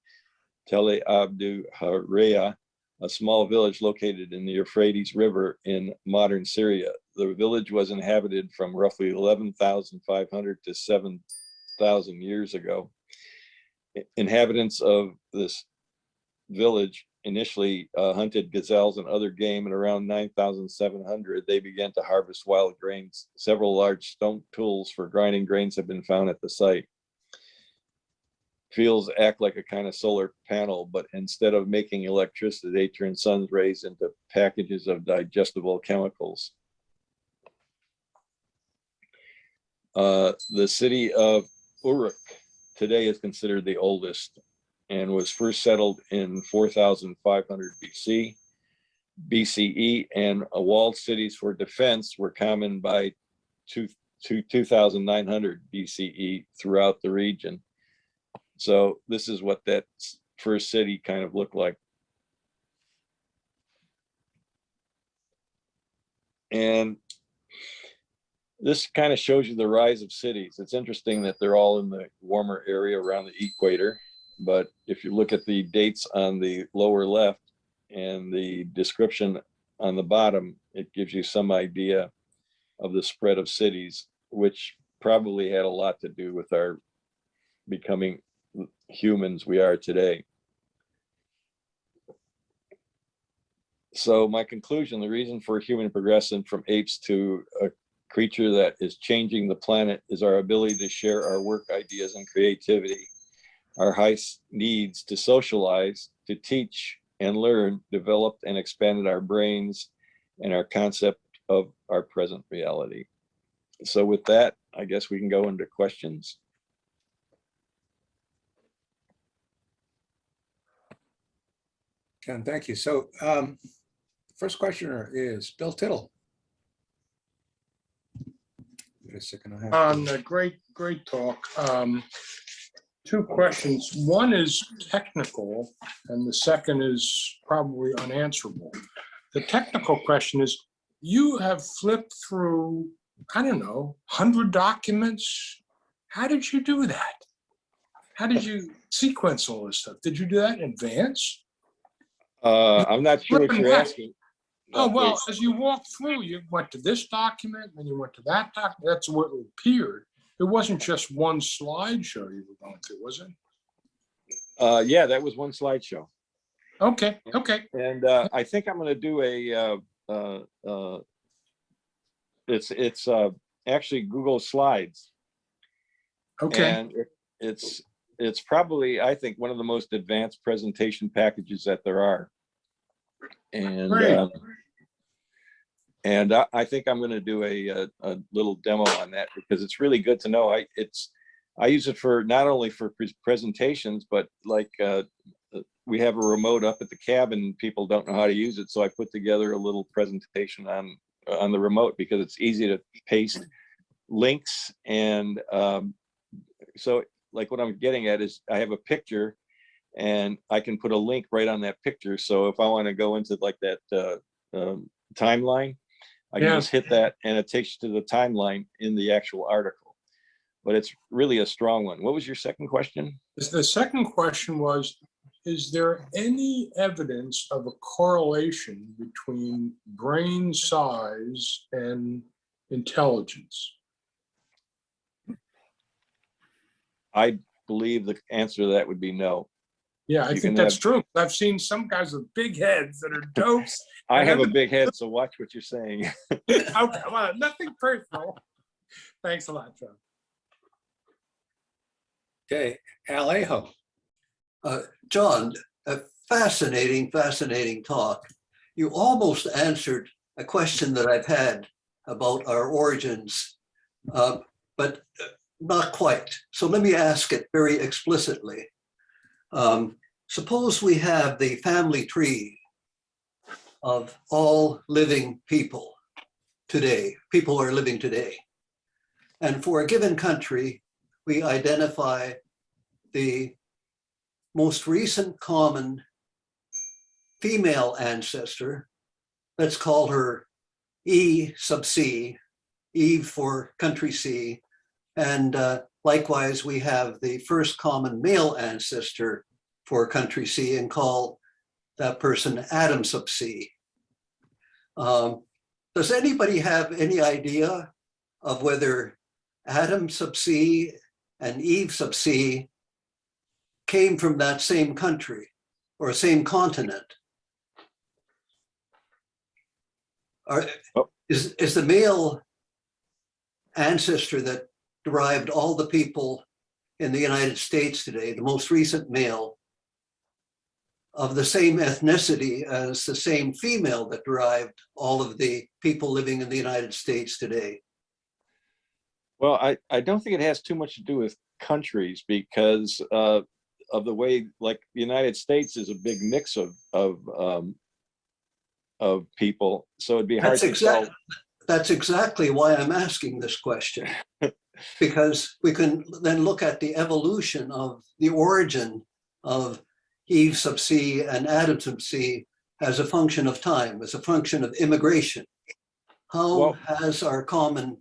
Tel Abdu Hareya, a small village located in the Euphrates River in modern Syria. The village was inhabited from roughly 11,500 to 7,000 years ago. Inhabitants of this village initially hunted gazelles and other game, and around 9,700 they began to harvest wild grains. Several large stone tools for grinding grains have been found at the site. Fields act like a kind of solar panel, but instead of making electricity, they turn sun's rays into packages of digestible chemicals. The city of Uruk today is considered the oldest and was first settled in 4,500 BCE, and walled cities for defense were common by 2,900 BCE throughout the region. So this is what that first city kind of looked like. And this kind of shows you the rise of cities. It's interesting that they're all in the warmer area around the equator. But if you look at the dates on the lower left and the description on the bottom, it gives you some idea of the spread of cities, which probably had a lot to do with our becoming humans we are today. So my conclusion, the reason for human progression from apes to a creature that is changing the planet is our ability to share our work ideas and creativity. Our high needs to socialize, to teach and learn, developed and expanded our brains and our concept of our present reality. So with that, I guess we can go into questions. Ken, thank you. So first questioner is Bill Tittle. Wait a second, I have Great talk. Two questions. One is technical, and the second is probably unanswerable. The technical question is, you have flipped through, I don't know, 100 documents. How did you do that? How did you sequence all this stuff? Did you do that in advance? I'm not sure what you're asking. Oh, well, as you walked through, you went to this document, then you went to that document. That's what appeared. It wasn't just one slideshow you were going through, was it? Yeah, that was one slideshow. Okay, okay. And I think I'm going to do it's actually Google Slides. Okay, And it's probably, I think, one of the most advanced presentation packages that there are. And great. I think I'm going to do a little demo on that because it's really good to know. I use it for not only for presentations, but like we have a remote up at the cabin. People don't know how to use it, so I put together a little presentation on the remote because it's easy to paste links. And so like what I'm getting at is I have a picture and I can put a link right on that picture. So if I want to go into like that timeline, I can Yeah. just hit that and it takes you to the timeline in the actual article. But it's really a strong one. What was your second question? The second question was, is there any evidence of a correlation between brain size and intelligence? I believe the answer to that would be no. Yeah, I You think can that's have- true. I've seen some guys with big heads that are dopes. I have a big head, so watch what you're saying. Okay, well, nothing personal. Thanks a lot, John. Okay, Alejo. John, a fascinating talk. You almost answered a question that I've had about our origins, but not quite. So let me ask it very explicitly. Suppose we have the family tree of all living people today, people who are living today. And for a given country, we identify the most recent common female ancestor. Let's call her E sub C, Eve for country C. And likewise, we have the first common male ancestor for country C and call that person Adam sub C. Does anybody have any idea of whether Adam sub C and Eve sub C came from that same country or same continent? Is the male ancestor that derived all the people in the United States today, the most recent male, of the same ethnicity as the same female that derived all of the people living in the United States today? Well, I don't think it has too much to do with countries because of the way, like the United States is a big mix of people, so it'd be hard to tell. That's exactly why I'm asking this question, because we can then look at the evolution of the origin of Eve sub C and Adam sub C as a function of time, as a function of immigration. How has our common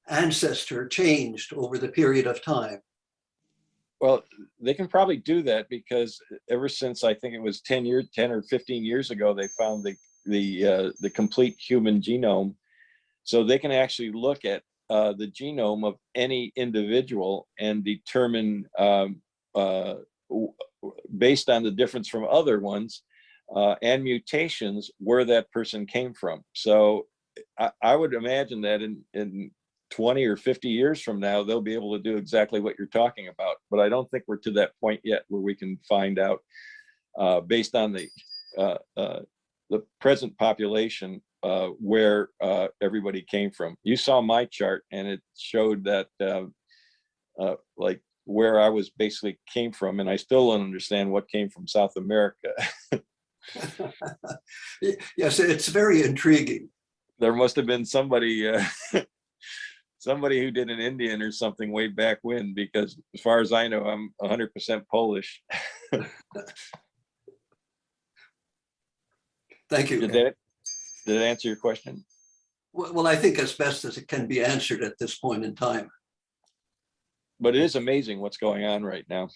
ancestor changed over the period of time? Well, they can probably do that because ever since I think it was 10 or 15 years ago, they found the complete human genome. So they can actually look at the genome of any individual and determine based on the difference from other ones and mutations where that person came from. So I would imagine that in 20 or 50 years from now, they'll be able to do exactly what you're talking about. But I don't think we're to that point yet where we can find out based on the present population where everybody came from. You saw my chart and it showed that like where I was basically came from, and I still don't understand what came from South America. Yes, it's very intriguing. There must have been somebody somebody who did an Indian or something way back when, because as far as I know, I'm 100% Polish. Thank you. Did it answer your question? Well, I think as best as it can be answered at this point in time. But it is amazing what's going on right now.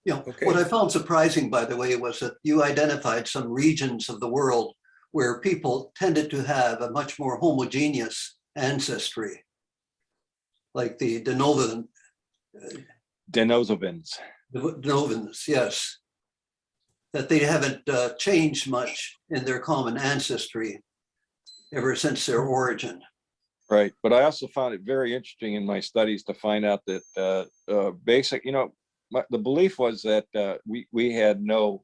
You know, Okay. what I found surprising, by the way, was that you identified some regions of the world where people tended to have a much more homogeneous ancestry, like the Denisovans. Denisovans, yes. That they haven't changed much in their common ancestry ever since their origin. Right, but I also found it very interesting in my studies to find out that the belief was that we had none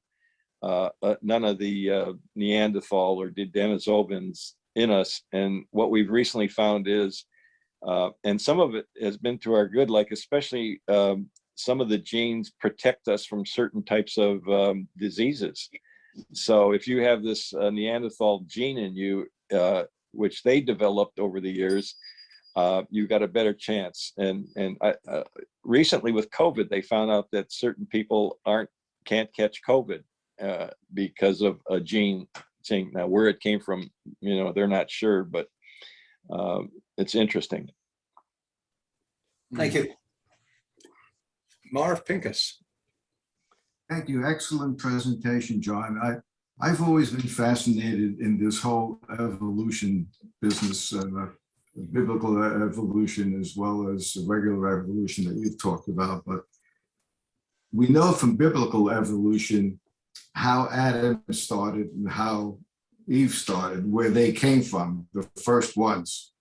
of the Neanderthal or Denisovans in us, and what we've recently found is, and some of it has been to our good, like especially some of the genes protect us from certain types of diseases. So if you have this Neanderthal gene in you, which they developed over the years, you got a better chance. And recently with COVID, they found out that certain people can't catch COVID because of a gene thing. Now, where it came from, they're not sure, but it's interesting. Thank you. Marv Pincus. Thank you. Excellent presentation, John. I've always been fascinated in this whole evolution business, biblical evolution as well as regular evolution that you've talked about. But we know from biblical evolution how Adam started and how Eve started, where they came from, the first ones.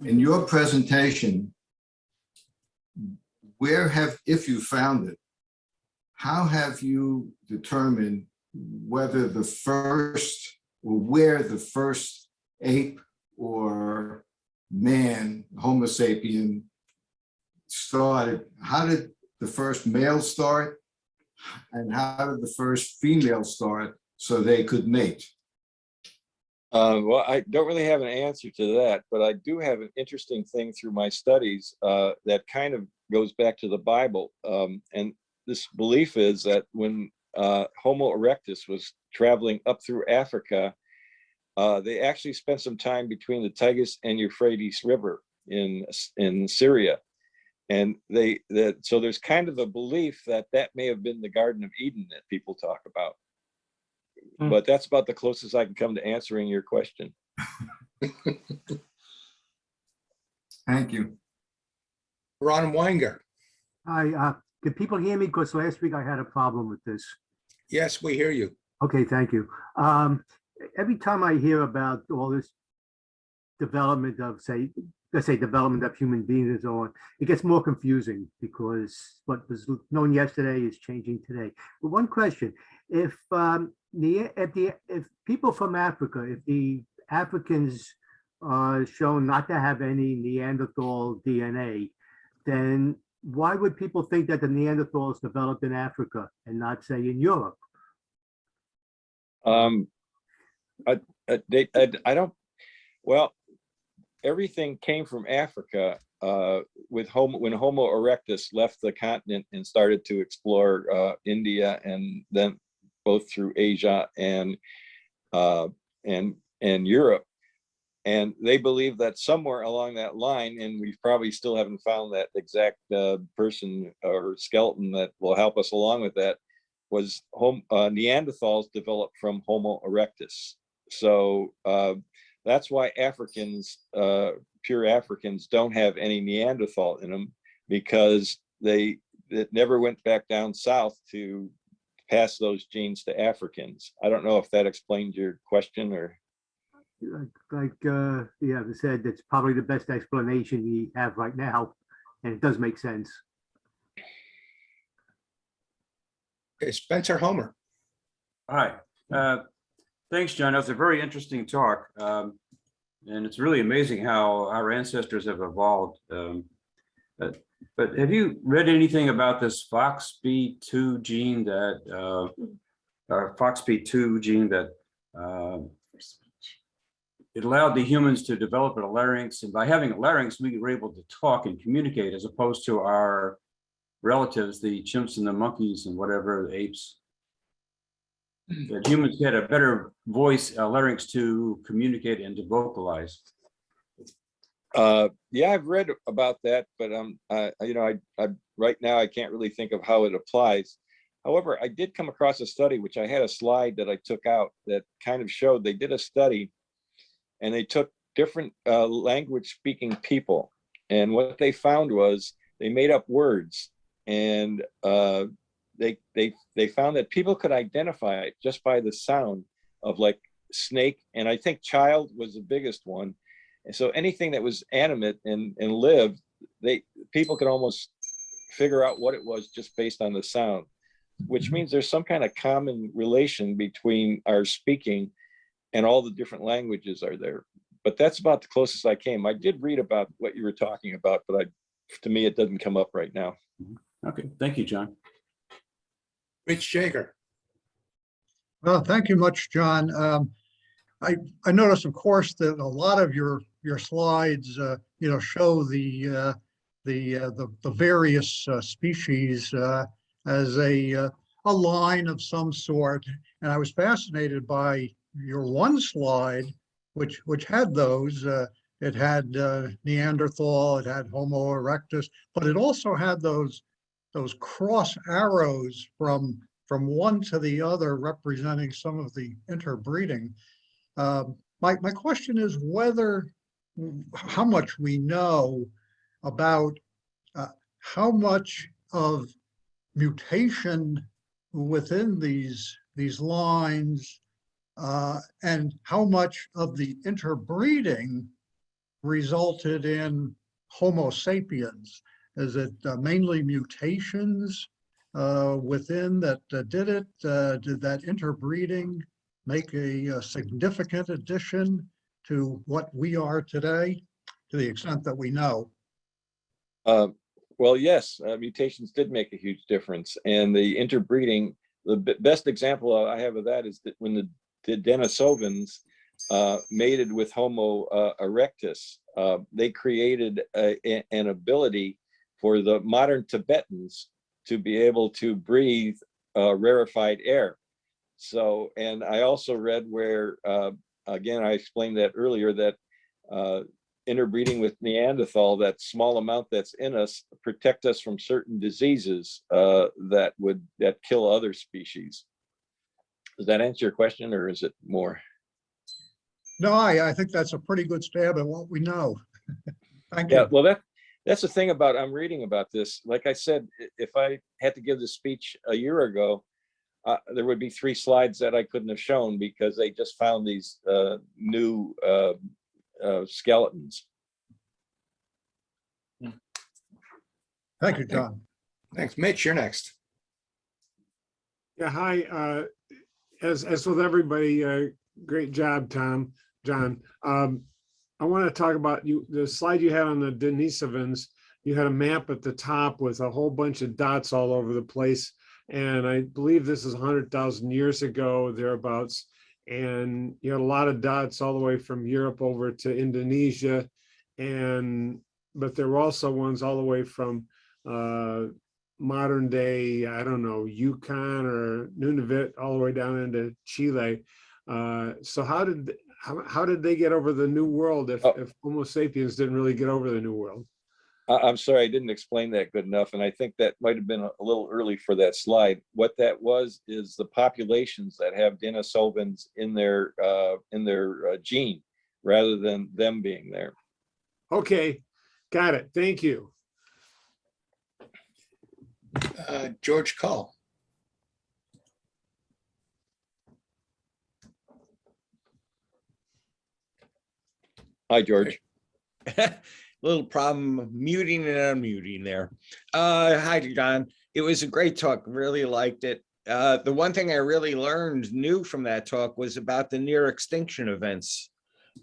In your presentation, if you found it, how have you determined whether the first or where the first ape or man, Homo sapien, started? How did the first male start? And how did the first female start so they could mate? Well, I don't really have an answer to that, but I do have an interesting thing through my studies that kind of goes back to the Bible. And this belief is that when Homo erectus was traveling up through Africa, they actually spent some time between the Tigris and Euphrates River in Syria. And so there's kind of a belief that may have been the Garden of Eden that people talk about. But that's about the closest I can come to answering your question. Thank you. Ron Weinger. Hi, can people hear me? Because last week I had a problem with this. Yes, we hear you. Okay, thank you. Every time I hear about all this development of, let's say development of human beings and so on, it gets more confusing because what was known yesterday is changing today. But one question, if people from Africa, if the Africans are shown not to have any Neanderthal DNA, then why would people think that the Neanderthals developed in Africa and not, say, in Europe? I don't, well, everything came from Africa when Homo erectus left the continent and started to explore India, and then both through Asia and Europe. And they believe that somewhere along that line, and we probably still haven't found that exact person or skeleton that will help us along with that, was Neanderthals developed from Homo erectus. So that's why Africans, pure Africans, don't have any Neanderthal in them, because it never went back down south to pass those genes to Africans. I don't know if that explains your question or. Yeah, I said that's probably the best explanation we have right now, and it does make sense. Okay, Spencer Homer. Hi, thanks, John. That was a very interesting talk. And it's really amazing how our ancestors have evolved. But have you read anything about this FOXP2 gene that, it allowed the humans to develop a larynx, and by having a larynx, we were able to talk and communicate, as opposed to our relatives, the chimps and the monkeys and whatever, the apes. That humans had a better voice, larynx to communicate and to vocalize. Yeah, I've read about that, but I right now I can't really think of how it applies. However, I did come across a study, which I had a slide that I took out that kind of showed they did a study, and they took different language speaking people, and what they found was they made up words, and they found that people could identify it just by the sound of like snake, and I think child was the biggest one. And so anything that was animate and lived, people could almost figure out what it was just based on the sound, which means there's some kind of common relation between our speaking and all the different languages are there. But that's about the closest I came. I did read about what you were talking about, but to me, it doesn't come up right now. Okay, thank you, John. Rich Jager. Well, thank you much, John. I noticed, of course, that a lot of your slides, show the various species as a line of some sort, and I was fascinated by your one slide, which had those. It had Neanderthal, it had Homo erectus, but it also had those cross arrows from one to the other, representing some of the interbreeding. My question is how much we know about how much of mutation within these lines, and how much of the interbreeding resulted in Homo sapiens. Is it mainly mutations within that did it? Did that interbreeding make a significant addition to what we are today, to the extent that we know? Well, yes, mutations did make a huge difference. And the interbreeding, the best example I have of that is that when the Denisovans mated with Homo erectus, they created an ability for the modern Tibetans to be able to breathe rarefied air. So, and I also read where, again, I explained that earlier, that interbreeding with Neanderthal, that small amount that's in us, protect us from certain diseases that kill other species. Does that answer your question, or is it more? No, I think that's a pretty good stab at what we know. Thank Yeah, you. well, that's the thing about, I'm reading about this. Like I said, if I had to give the speech a year ago, there would be 3 slides that I couldn't have shown because they just found these new skeletons. Thank you, John. Thanks. Mitch, you're next. Yeah, hi. As with everybody, great job, John. I want to talk about the slide you had on the Denisovans. You had a map at the top with a whole bunch of dots all over the place. And I believe this is 100,000 years ago, thereabouts. And you had a lot of dots all the way from Europe over to Indonesia. But there were also ones all the way from modern day, I don't know, Yukon or Nunavut, all the way down into Chile. So how did they get over the New World if Homo sapiens didn't really get over the New World? I'm sorry, I didn't explain that good enough. And I think that might have been a little early for that slide. What that was is the populations that have Denisovans in their gene rather than them being there. Okay, got it. Thank you. George Cull. Hi, George. Little problem muting and unmuting there. Hi, John. It was a great talk. Really liked it. The one thing I really learned new from that talk was about the near extinction events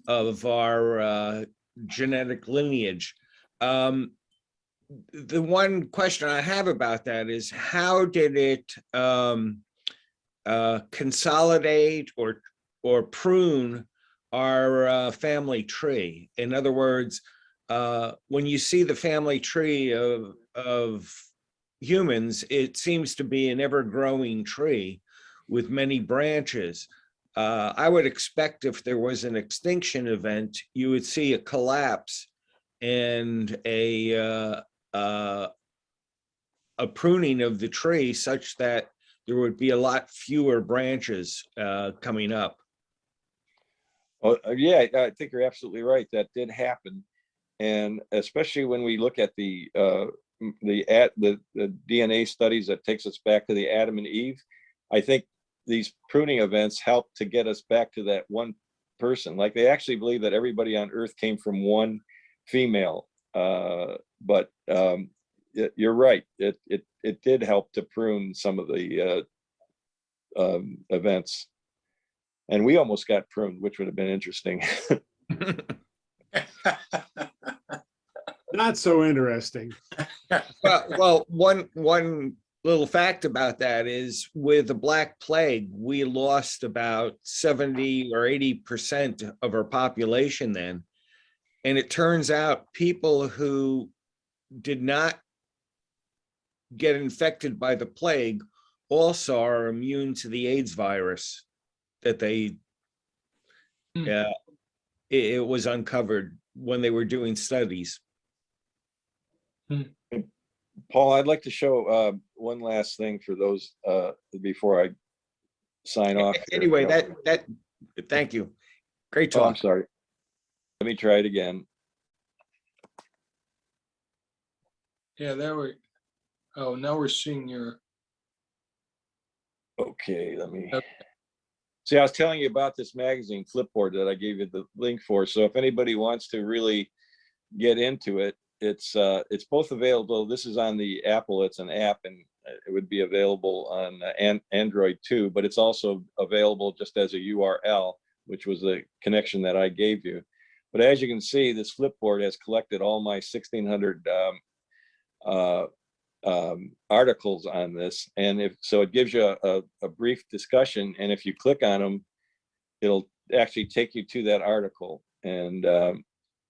of our genetic lineage. The one question I have about that is, how did it consolidate or prune our family tree? In other words, when you see the family tree of humans, it seems to be an ever-growing tree with many branches. I would expect if there was an extinction event, you would see a collapse and a pruning of the tree such that there would be a lot fewer branches coming up. Oh, yeah, I think you're absolutely right. That did happen. And especially when we look at the the DNA studies that takes us back to the Adam and Eve. I think these pruning events help to get us back to that one person. Like they actually believe that everybody on Earth came from one female. But you're right. It did help to prune some of the events. And we almost got pruned, which would have been interesting. Not so interesting. Well, one little fact about that is with the Black Plague, we lost about 70 or 80% of our population then. And it turns out people who did not get infected by the plague also are immune to the AIDS virus that they, it was uncovered when they were doing studies. Paul, I'd like to show one last thing for those before I sign off. Here. Anyway, thank you. Great Oh, talk. I'm sorry. Let me try it again. Yeah, there we, oh, now we're seeing your, Okay, let me. Okay. See, I was telling you about this magazine Flipboard that I gave you the link for. So if anybody wants to really get into it, it's both available. This is on the Apple. It's an app, and it would be available on Android too. But it's also available just as a URL, which was the connection that I gave you. But as you can see, this Flipboard has collected all my 1,600 articles on this, and if so, it gives you a brief discussion. And if you click on them, it'll actually take you to that article and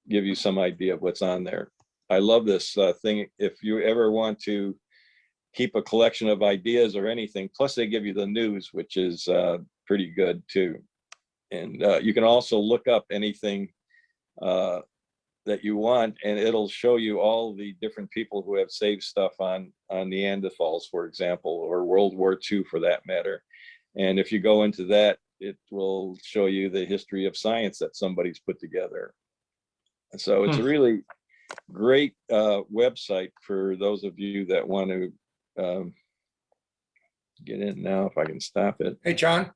give you some idea of what's on there. I love this thing. If you ever want to keep a collection of ideas or anything, plus they give you the news, which is pretty good too. And you can also look up anything that you want, and it'll show you all the different people who have saved stuff on Neanderthals, for example, or World War II for that matter. And if you go into that, it will show you the history of science that somebody's put together. And so it's a really great website for those of you that want to get in now, if I can stop it. Hey, John,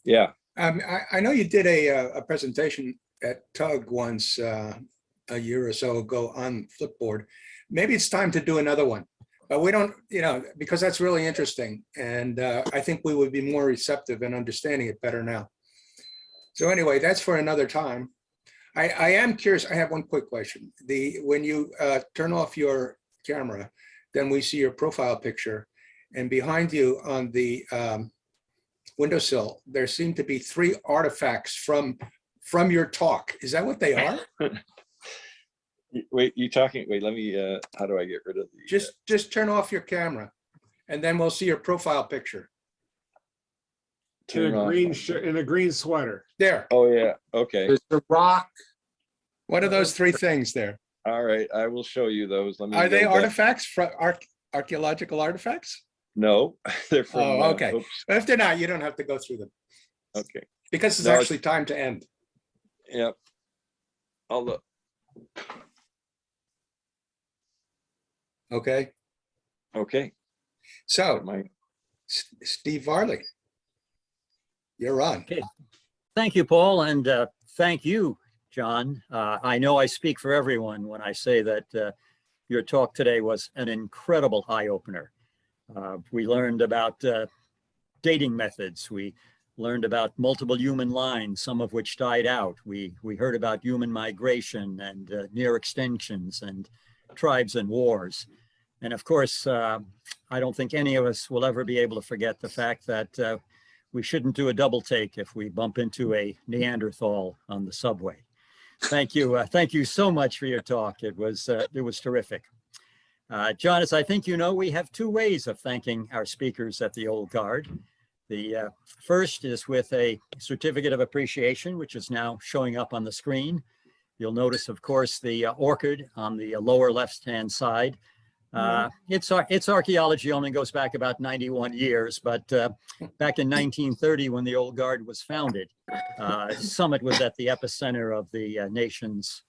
Yeah. I know you did a presentation at TUG once a year or so ago on Flipboard. Maybe it's time to do another one, but we don't, because that's really interesting. And I think we would be more receptive and understanding it better now. So anyway, that's for another time. I am curious. I have one quick question. When you turn off your camera, then we see your profile picture, and behind you on the windowsill, there seem to be 3 artifacts from your talk. Is that what they are? Wait, let me, how do I get rid of the? Just turn off your camera, and then we'll see your profile picture. In a green shirt, in a green sweater. There. Oh, yeah. Okay. there's the rock. What are those 3 things there? All right. I will show you those. Let me. Are they go back. artifacts from archaeological artifacts? No, they're from. Oh, okay. Oops. But if they're not, you don't have to go through them, Okay. because it's No, actually time to end. Yep. I'll look. Okay. Okay. So, My, Steve Varley, you're on. Okay. Thank you, Paul, and thank you, John. I know I speak for everyone when I say that your talk today was an incredible eye-opener. We learned about dating methods. We learned about multiple human lines, some of which died out. We heard about human migration and near extinctions and tribes and wars. And of course, I don't think any of us will ever be able to forget the fact that we shouldn't do a double take if we bump into a Neanderthal on the subway. Thank you. Thank you so much for your talk. It was terrific. John, as I think you know, we have 2 ways of thanking our speakers at the Old Guard. The first is with a certificate of appreciation, which is now showing up on the screen. You'll notice, of course, the orchid on the lower left-hand side. Its archaeology only goes back about 91 years, but back in 1930, when the Old Guard was founded, Summit was at the epicenter of the nation's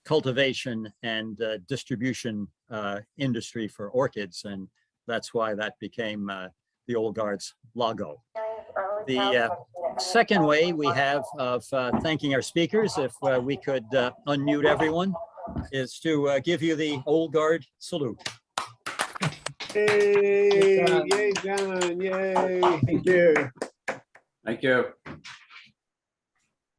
cultivation and distribution industry for orchids, and that's why that became the Old Guard's logo. The second way we have of thanking our speakers, if we could unmute everyone, is to give you the Old Guard salute. Yay, yay, John, yay. Thank you. Thank you.